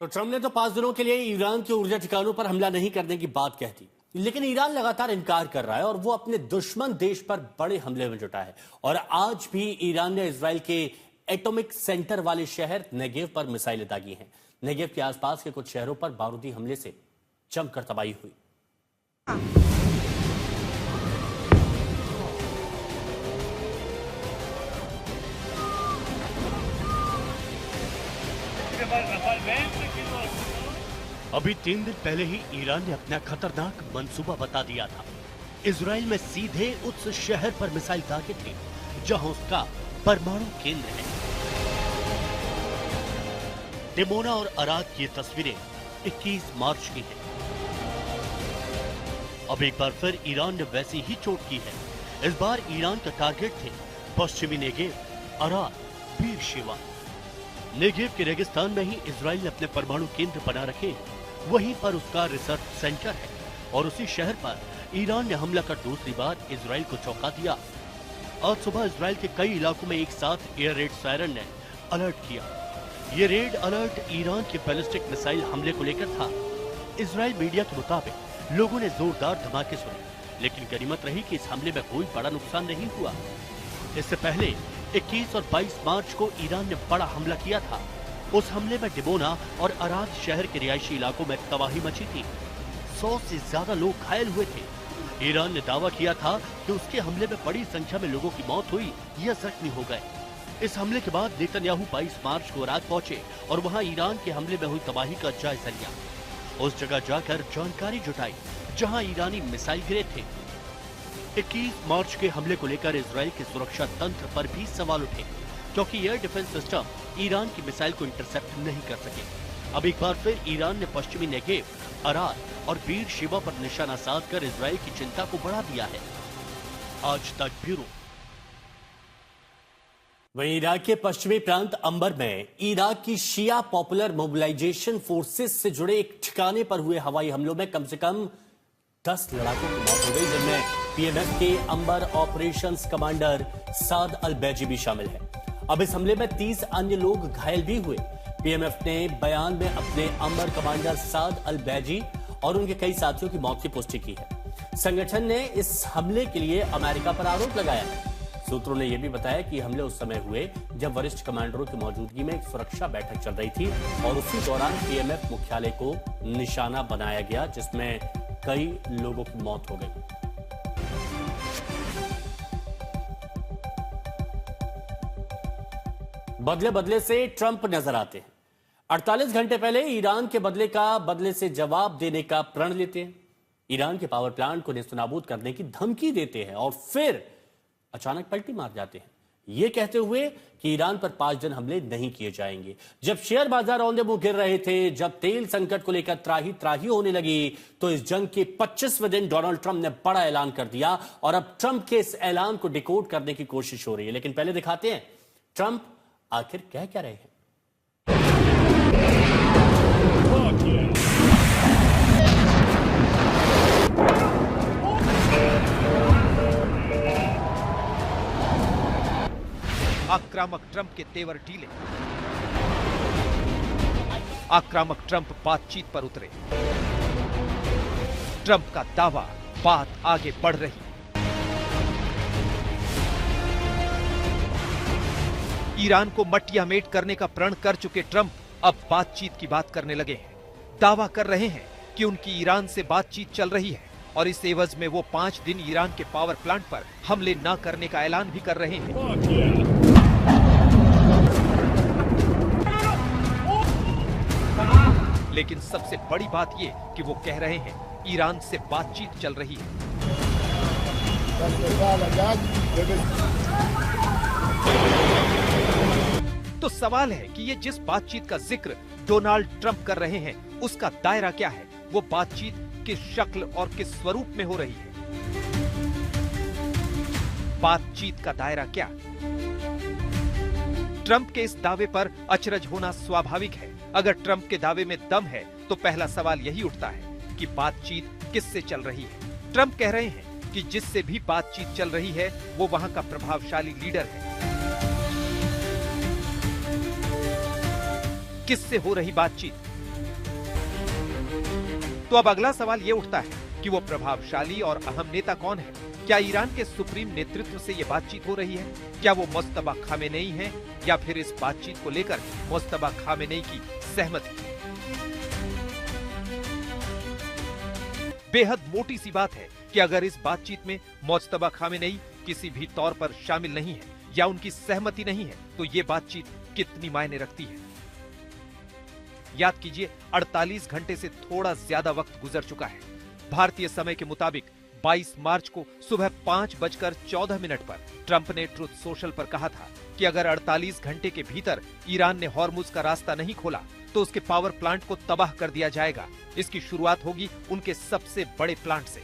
तो ट्रंप ने तो 5 दिनों के लिए ईरान के ऊर्जा ठिकानों पर हमला नहीं करने की बात कह दी, लेकिन ईरान लगातार इनकार कर रहा है और वो अपने दुश्मन देश पर बड़े हमले में जुटा है। और आज भी ईरान ने इजराइल के एटॉमिक सेंटर वाले शहर नेगेव पर मिसाइलें दागी हैं। नेगेव के आसपास के कुछ शहरों पर बारूदी हमले से जमकर तबाही हुई। अभी 3 दिन पहले ही ईरान ने अपना खतरनाक मंसूबा बता दिया था। इजराइल में सीधे उस शहर पर मिसाइल दागे थे जहां उसका परमाणु केंद्र है। डिमोना और अराद की ये तस्वीरें 21 मार्च की हैं। अब एक बार फिर ईरान ने वैसी ही चोट की है। इस बार ईरान का टारगेट थे पश्चिमी नेगेव, अराद, बीर शेवा। नेगेव के रेगिस्तान में ही इजराइल ने अपने परमाणु केंद्र बना रखे हैं। वहीं पर उसका रिसर्च सेंटर है और उसी शहर पर ईरान ने हमला कर दूसरी बार इजराइल को चौंका दिया। आज सुबह इजराइल के कई इलाकों में एक साथ एयर रेड सायरन ने अलर्ट किया। ये रेड अलर्ट ईरान के बैलिस्टिक मिसाइल हमले को लेकर था। इजराइल मीडिया के मुताबिक लोगों ने जोरदार धमाके सुने, लेकिन गनीमत रही कि इस हमले में कोई बड़ा नुकसान नहीं हुआ। इससे पहले 21 और 22 मार्च को ईरान ने बड़ा हमला किया था। उस हमले में डिमोना और अराद शहर के रिहायशी इलाकों में तबाही मची थी। 100 से ज्यादा लोग घायल हुए थे। ईरान ने दावा किया था कि उसके हमले में बड़ी संख्या में लोगों की मौत हुई या जख्मी हो गए। इस हमले के बाद नेतन्याहू 22 मार्च को अराद पहुंचे और वहां ईरान के हमले में हुई तबाही का जायजा लिया। उस जगह जाकर जानकारी जुटाई जहां ईरानी मिसाइल गिरे थे। 21 मार्च के हमले को लेकर इजराइल के सुरक्षा तंत्र पर भी सवाल उठे, क्योंकि एयर डिफेंस सिस्टम ईरान की मिसाइल को इंटरसेप्ट नहीं कर सके। अब एक बार फिर ईरान ने पश्चिमी नेगेव, अराद और बीर शेवा पर निशाना साधकर इजराइल की चिंता को बढ़ा दिया है। आज तक ब्यूरो। वहीं इराक के पश्चिमी प्रांत अंबर में इराक की शिया पॉपुलर मोबिलाइजेशन फोर्सेस से जुड़े एक ठिकाने पर हुए हवाई हमलों में कम से कम 10 लड़ाकों की मौत हो गई, जिनमें पीएमएफ के अंबर ऑपरेशंस कमांडर साद अल बैजी भी शामिल है। अब इस हमले में 30 अन्य लोग घायल भी हुए। पीएमएफ ने बयान में अपने अंबर कमांडर साद अल बैजी और उनके कई साथियों की मौत की पुष्टि की है। संगठन ने इस हमले के लिए अमेरिका पर आरोप लगाया है। सूत्रों ने यह भी बताया कि हमले उस समय हुए जब वरिष्ठ कमांडरों की मौजूदगी में एक सुरक्षा बैठक चल रही थी और उसी दौरान पीएमएफ मुख्यालय को निशाना बनाया गया, जिसमें कई लोगों की मौत हो गई। बदले बदले से ट्रंप नजर आते हैं। 48 घंटे पहले ईरान के बदले से जवाब देने का प्रण लेते हैं। ईरान के पावर प्लांट को नेस्तनाबूद करने की धमकी देते हैं और फिर अचानक पलटी मार जाते हैं, यह कहते हुए कि ईरान पर 5 दिन हमले नहीं किए जाएंगे। जब शेयर बाजार औंधे मुंह गिर रहे थे, जब तेल संकट को लेकर त्राही त्राही होने लगी, तो इस जंग के 25वें दिन डोनाल्ड ट्रंप ने बड़ा ऐलान कर दिया और अब ट्रंप के इस ऐलान को डिकोड करने की कोशिश हो रही है। लेकिन पहले दिखाते हैं ट्रंप आखिर कह क्या रहे हैं। आक्रामक ट्रंप के तेवर ढीले। आक्रामक ट्रंप बातचीत पर उतरे। ट्रंप का दावा, बात आगे बढ़ रही। ईरान को मटियामेट करने का प्रण कर चुके ट्रंप अब बातचीत की बात करने लगे हैं। दावा कर रहे हैं कि उनकी ईरान से बातचीत चल रही है और इस एवज में वो 5 दिन ईरान के पावर प्लांट पर हमले न करने का ऐलान भी कर रहे हैं। लेकिन सबसे बड़ी बात ये कि वो कह रहे हैं ईरान से बातचीत चल रही है। तो सवाल है कि ये जिस बातचीत का जिक्र डोनाल्ड ट्रंप कर रहे हैं, उसका दायरा क्या है? वो बातचीत किस शक्ल और किस स्वरूप में हो रही है? बातचीत का दायरा क्या? ट्रंप के इस दावे पर अचरज होना स्वाभाविक है। अगर ट्रंप के दावे में दम है तो पहला सवाल यही उठता है कि बातचीत किससे चल रही है। ट्रंप कह रहे हैं कि जिससे भी बातचीत चल रही है वो वहां का प्रभावशाली लीडर है। किससे हो रही बातचीत? तो अब अगला सवाल ये उठता है कि वो प्रभावशाली और अहम नेता कौन है? क्या ईरान के सुप्रीम नेतृत्व से ये बातचीत हो रही है? क्या वो मुज्तबा खामेनेई हैं या फिर इस बातचीत को लेकर मुज्तबा खामेनेई की सहमति है? बेहद मोटी सी बात है कि अगर इस बातचीत में मुज्तबा खामेनेई किसी भी तौर पर शामिल नहीं है या उनकी सहमति नहीं है, तो ये बातचीत कितनी मायने रखती है? याद कीजिए, 48 घंटे से थोड़ा ज्यादा वक्त गुजर चुका है। भारतीय समय के मुताबिक 22 मार्च को सुबह 5:14 पर ट्रंप ने ट्रुथ सोशल पर कहा था कि अगर 48 घंटे के भीतर ईरान ने हॉर्मुज का रास्ता नहीं खोला तो उसके पावर प्लांट को तबाह कर दिया जाएगा। इसकी शुरुआत होगी उनके सबसे बड़े प्लांट से।